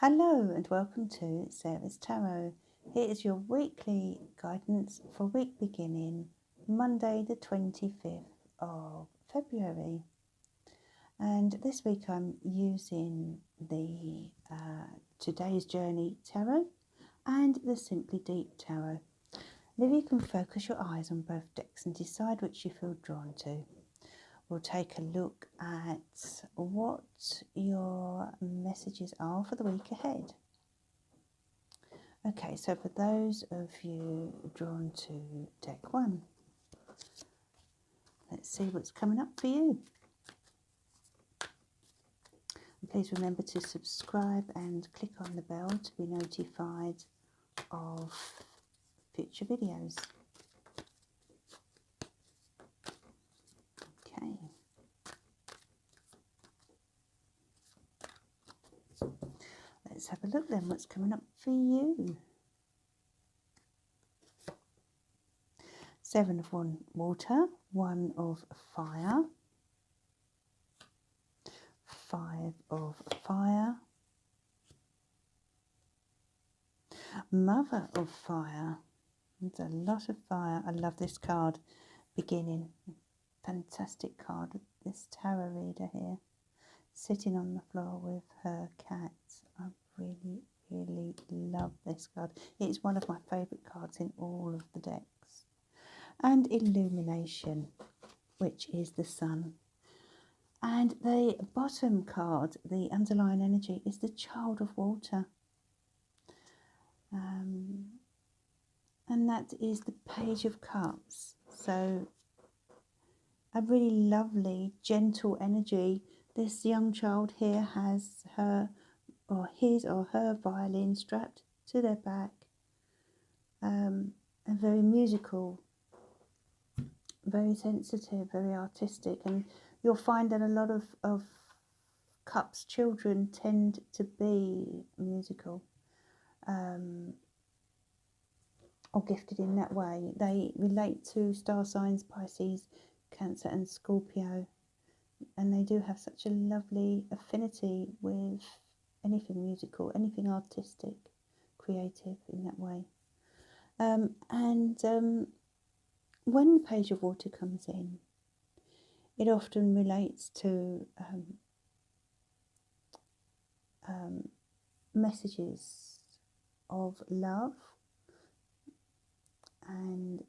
Hello and welcome to Sarah's Tarot. Here is your weekly guidance for week beginning Monday the 25th of February. And this week I'm using the Today's Journey Tarot and the Simply Deep Tarot. And if you can focus your eyes on both decks and decide which you feel drawn to, we'll take a look at what your messages are for the week ahead. Okay, so for those of you drawn to deck 1, let's see what's coming up for you. And please remember to subscribe and click on the bell to be notified of future videos. Okay. Let's have a look then, what's coming up for you. 7 of water, 1 of fire, 5 of fire, Mother of fire. There's a lot of fire. I love this card, beginning. Fantastic card. This tarot reader here, sitting on the floor with her cat. I really, really love this card. It's one of my favourite cards in all of the decks. And illumination, which is the sun. And the bottom card, the underlying energy, is the Child of Water. And that is the Page of Cups. So a really lovely, gentle energy. This young child here has his or her violin strapped to their back. And very musical, very sensitive, very artistic. And you'll find that a lot of Cups children tend to be musical. Or gifted in that way. They relate to star signs Pisces, Cancer and Scorpio, and they do have such a lovely affinity with anything musical, anything artistic, creative in that way. When the Page of Water comes in, it often relates to messages of love, and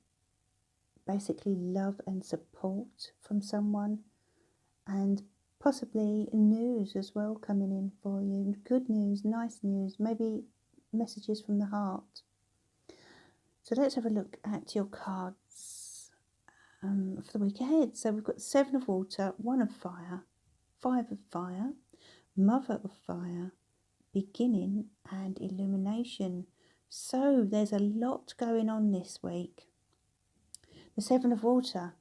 basically love and support from someone, and possibly news as well coming in for you. Good news, nice news, maybe messages from the heart. So let's have a look at your cards for the week ahead. So we've got 7 of water, 1 of fire, 5 of fire, Mother of fire, beginning and illumination. So there's a lot going on this week. The 7 of water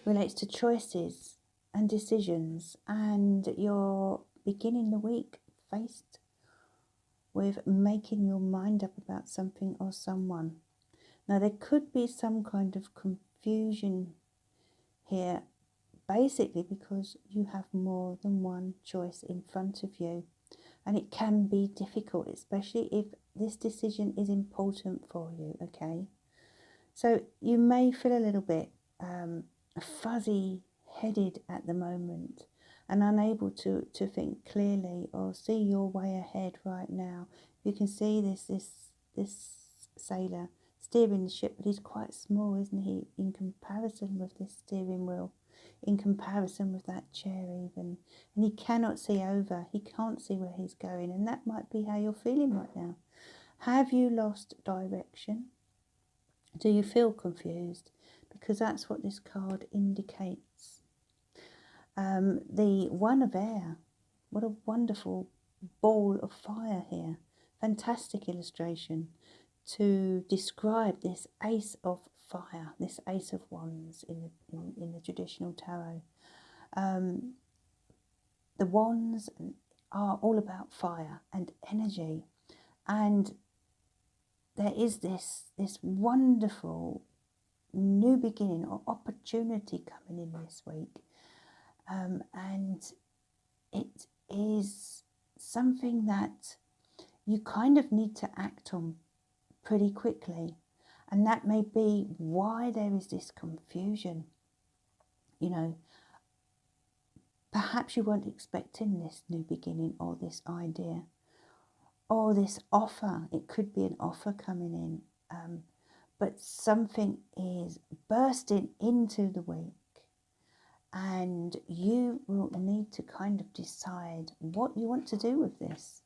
relates to choices and decisions, and you're beginning the week faced with making your mind up about something or someone. Now there could be some kind of confusion here, basically because you have more than one choice in front of you, and it can be difficult, especially if this decision is important for you, okay? So you may feel a little bit fuzzy-headed at the moment and unable to think clearly or see your way ahead right now. You can see this sailor steering the ship, but he's quite small, isn't he, in comparison with this steering wheel, in comparison with that chair even. And he cannot see over, he can't see where he's going, and that might be how you're feeling right now. Have you lost direction? Do you feel confused? Because that's what this card indicates. The 1 of air, what a wonderful ball of fire here. Fantastic illustration to describe this Ace of fire, this Ace of wands in the traditional tarot. The wands are all about fire and energy, and there is this wonderful new beginning or opportunity coming in this week, and it is something that you kind of need to act on pretty quickly. And that may be why there is this confusion. You know, perhaps you weren't expecting this new beginning or this idea or this offer. It could be an offer coming in, but something is bursting into the week, and you will need to kind of decide what you want to do with this.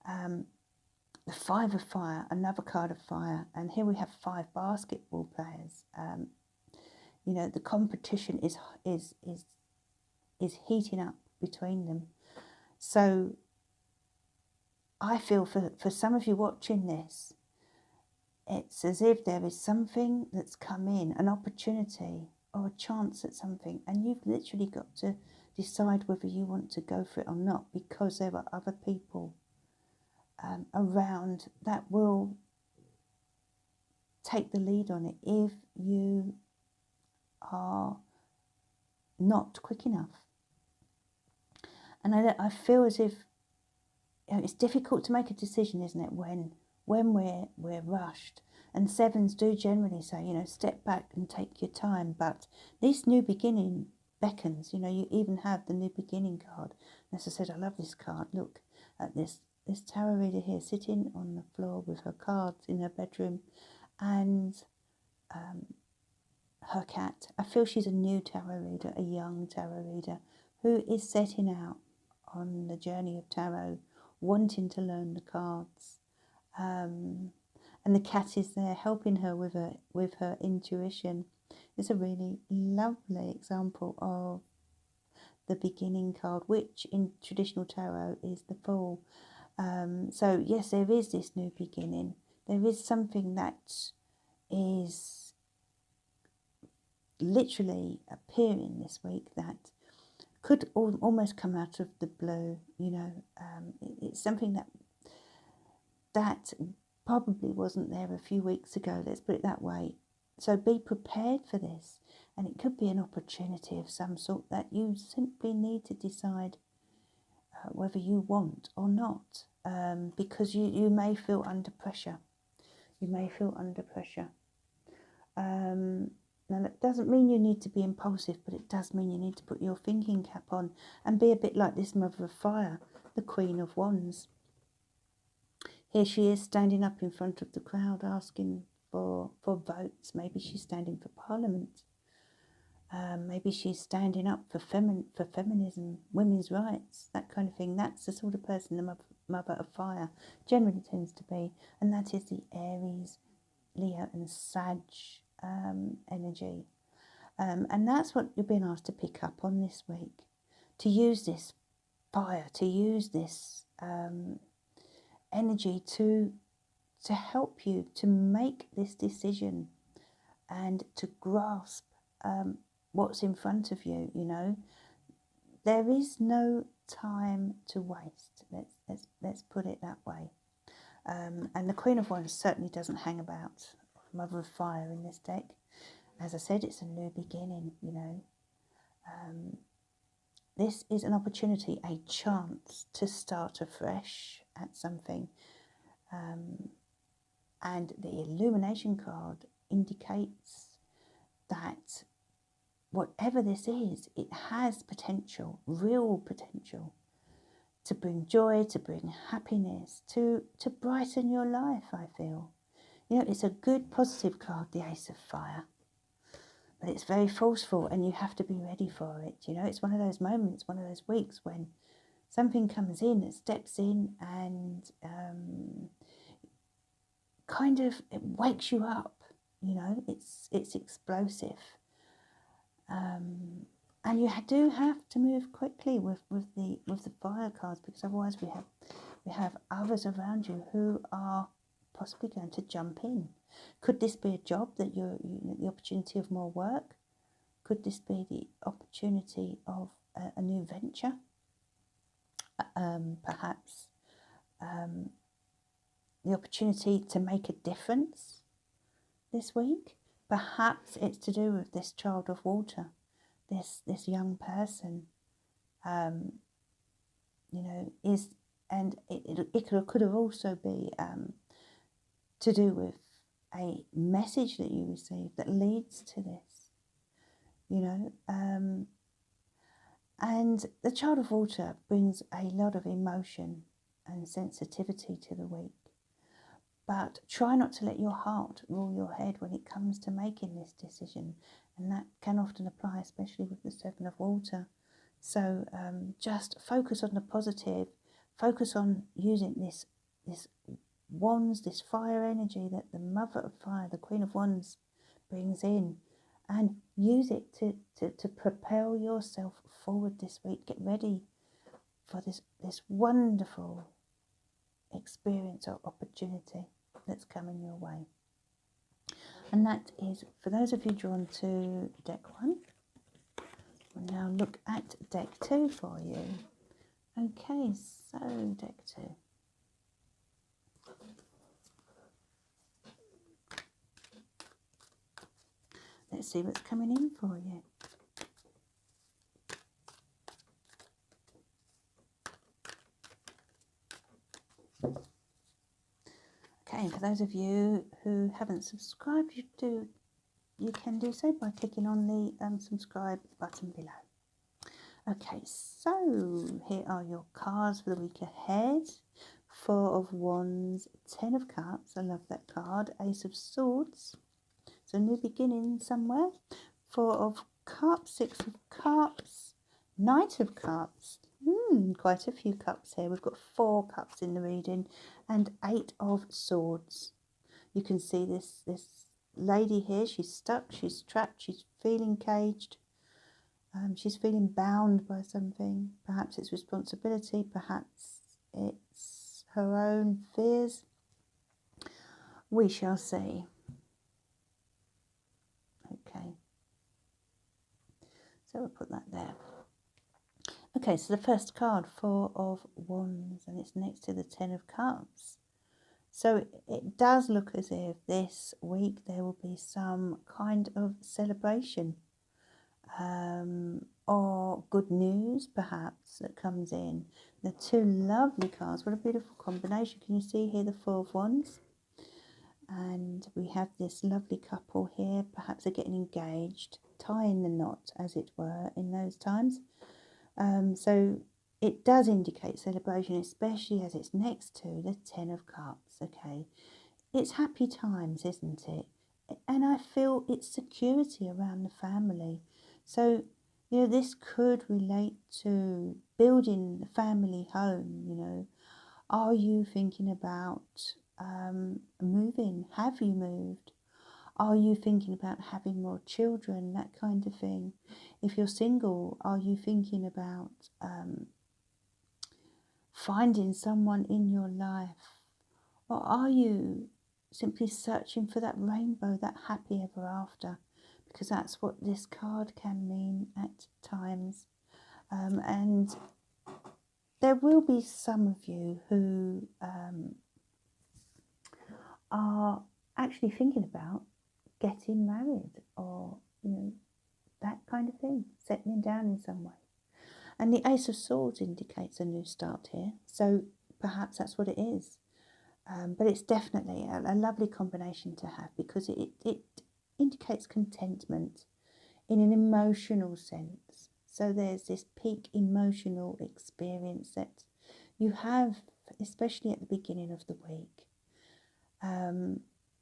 The Five of Fire, another card of fire, and here we have 5 basketball players. You know, the competition is heating up between them. So I feel for some of you watching this, it's as if there is something that's come in, an opportunity or a chance at something, and you've literally got to decide whether you want to go for it or not, because there are other people around that will take the lead on it if you are not quick enough. And I feel as if, you know, it's difficult to make a decision, isn't it, when we're rushed. And 7s do generally say, you know, step back and take your time. But this new beginning beckons. You know, you even have the new beginning card. And as I said, I love this card. Look at this tarot reader here sitting on the floor with her cards in her bedroom and her cat. I feel she's a new tarot reader, a young tarot reader who is setting out on the journey of tarot, wanting to learn the cards. And the cat is there helping her with her intuition. It's a really lovely example of the beginning card, which in traditional tarot is the Fool. So yes, there is this new beginning. There is something that is literally appearing this week that could almost come out of the blue. You know, it's something that probably wasn't there a few weeks ago, let's put it that way. So be prepared for this, and it could be an opportunity of some sort that you simply need to decide whether you want or not, because you may feel under pressure. You may feel under pressure. Now that doesn't mean you need to be impulsive, but it does mean you need to put your thinking cap on and be a bit like this Mother of Fire, the Queen of Wands. Here she is standing up in front of the crowd asking for votes. Maybe she's standing for Parliament. Maybe she's standing up for feminism, women's rights, that kind of thing. That's the sort of person the Mother of Fire generally tends to be. And that is the Aries, Leo and Sag energy. And that's what you're being asked to pick up on this week. To use this fire, to use this energy to help you to make this decision and to grasp what's in front of you. You know, there is no time to waste. Let's put it that way. And the Queen of Wands certainly doesn't hang about. Mother of Fire in this deck. As I said, it's a new beginning. You know, this is an opportunity, a chance to start afresh at something. And the Illumination card indicates that whatever this is, it has potential, real potential, to bring joy, to bring happiness, to brighten your life, I feel. You know, it's a good positive card, the Ace of Fire. But it's very forceful and you have to be ready for it. You know, it's one of those moments, one of those weeks when something comes in, it steps in and kind of it wakes you up. You know, it's explosive. And you do have to move quickly with the fire cards, because otherwise we have others around you who are possibly going to jump in. Could this be a job that the opportunity of more work? Could this be the opportunity of a new venture? Perhaps the opportunity to make a difference this week. Perhaps it's to do with this child of water, this young person you know, is, and it could have also be to do with a message that you receive that leads to this, you know. And the child of water brings a lot of emotion and sensitivity to the week. But try not to let your heart rule your head when it comes to making this decision. And that can often apply, especially with the Seven of Water. So just focus on the positive. Focus on using this wands, this fire energy that the Mother of Fire, the Queen of Wands, brings in. And use it to propel yourself forward this week. Get ready for this wonderful experience or opportunity that's coming your way. And that is, for those of you drawn to deck 1, we'll now look at deck 2 for you. Okay, so deck 2. Let's see what's coming in for you. Okay, for those of you who haven't subscribed, you can do so by clicking on the subscribe button below. Okay, so here are your cards for the week ahead. 4 of Wands, 10 of Cups, I love that card. Ace of Swords, so new beginning somewhere. 4 of Cups, 6 of Cups, Knight of Cups. Quite a few cups here. We've got 4 cups in the reading, and 8 of Swords. You can see this lady here. She's stuck, she's trapped, she's feeling caged. She's feeling bound by something. Perhaps it's responsibility, perhaps it's her own fears. We shall see. Okay, so we'll put that there. Okay, so the first card, 4 of Wands, and it's next to the 10 of Cups. So it does look as if this week there will be some kind of celebration or good news perhaps that comes in. The 2 lovely cards, what a beautiful combination. Can you see here the 4 of Wands? And we have this lovely couple here, perhaps they're getting engaged, tying the knot as it were in those times. So it does indicate celebration, especially as it's next to the 10 of Cups, okay? It's happy times, isn't it? And I feel it's security around the family. So, you know, this could relate to building the family home, you know. Are you thinking about moving? Have you moved? Are you thinking about having more children? That kind of thing. If you're single, are you thinking about finding someone in your life? Or are you simply searching for that rainbow, that happy ever after? Because that's what this card can mean at times. And there will be some of you who are actually thinking about getting married, or, you know, that kind of thing, settling down in some way. And the Ace of Swords indicates a new start here, so perhaps that's what it is. But it's definitely a lovely combination to have, because it indicates contentment in an emotional sense. So there's this peak emotional experience that you have, especially at the beginning of the week.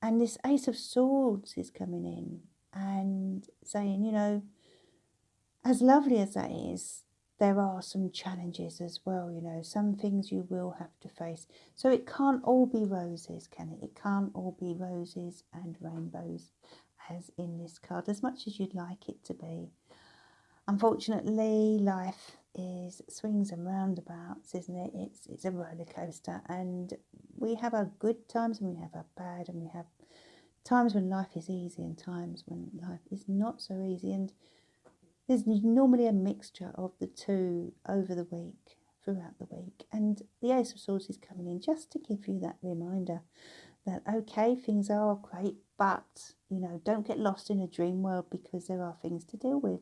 And this Ace of Swords is coming in and saying, you know, as lovely as that is, there are some challenges as well, you know, some things you will have to face. So it can't all be roses, can it? It can't all be roses and rainbows, as in this card, as much as you'd like it to be. Unfortunately, life is swings and roundabouts, isn't it? It's a roller coaster, and we have our good times and we have our bad, and we have times when life is easy and times when life is not so easy, and there's normally a mixture of the two over the week, throughout the week. And the Ace of Swords is coming in just to give you that reminder that, okay, things are great, but, you know, don't get lost in a dream world, because there are things to deal with.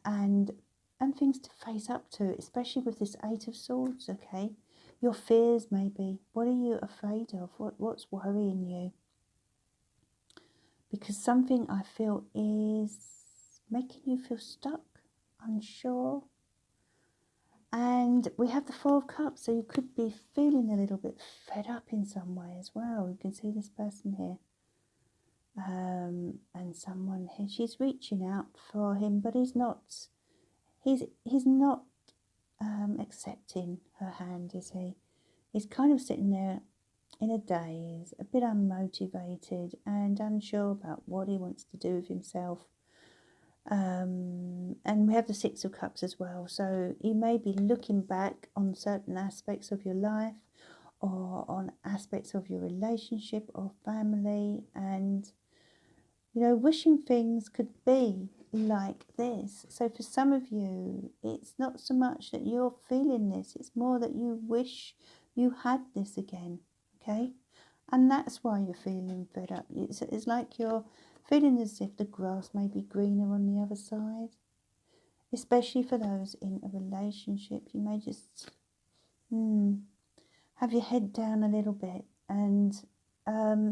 And and things to face up to, especially with this Eight of Swords, okay? Your fears, maybe. What are you afraid of? What's worrying you? Because something, I feel, is making you feel stuck, unsure. And we have the Four of Cups, so you could be feeling a little bit fed up in some way as well. You can see this person here. And someone here, she's reaching out for him, but he's not accepting her hand, is he? He's kind of sitting there in a daze, a bit unmotivated and unsure about what he wants to do with himself. And we have the Six of Cups as well, so you may be looking back on certain aspects of your life or on aspects of your relationship or family, and you know, wishing things could be like this. So for some of you, it's not so much that you're feeling this, it's more that you wish you had this again, okay? And that's why you're feeling fed up. It's like you're feeling as if the grass may be greener on the other side. Especially for those in a relationship, you may just have your head down a little bit and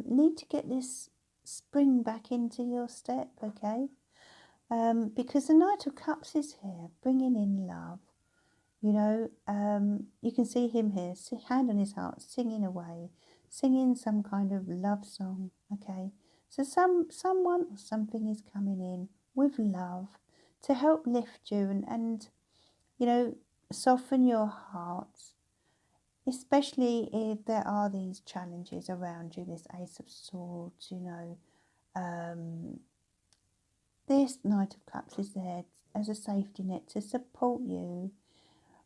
need to get this spring back into your step, okay? Because the Knight of Cups is here, bringing in love. You know, you can see him here, hand on his heart, singing away, singing some kind of love song, okay? So someone or something is coming in with love to help lift you and you know, soften your heart, especially if there are these challenges around you, this Ace of Swords, you know. This Knight of Cups is there as a safety net to support you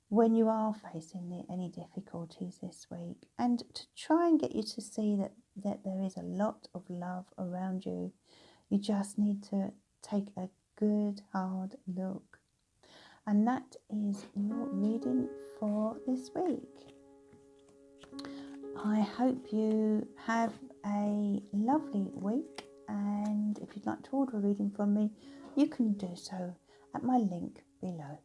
when you are facing any difficulties this week, and to try and get you to see that there is a lot of love around you. You just need to take a good hard look. And that is your reading for this week. I hope you have a lovely week, and if you'd like to order a reading from me, you can do so at my link below.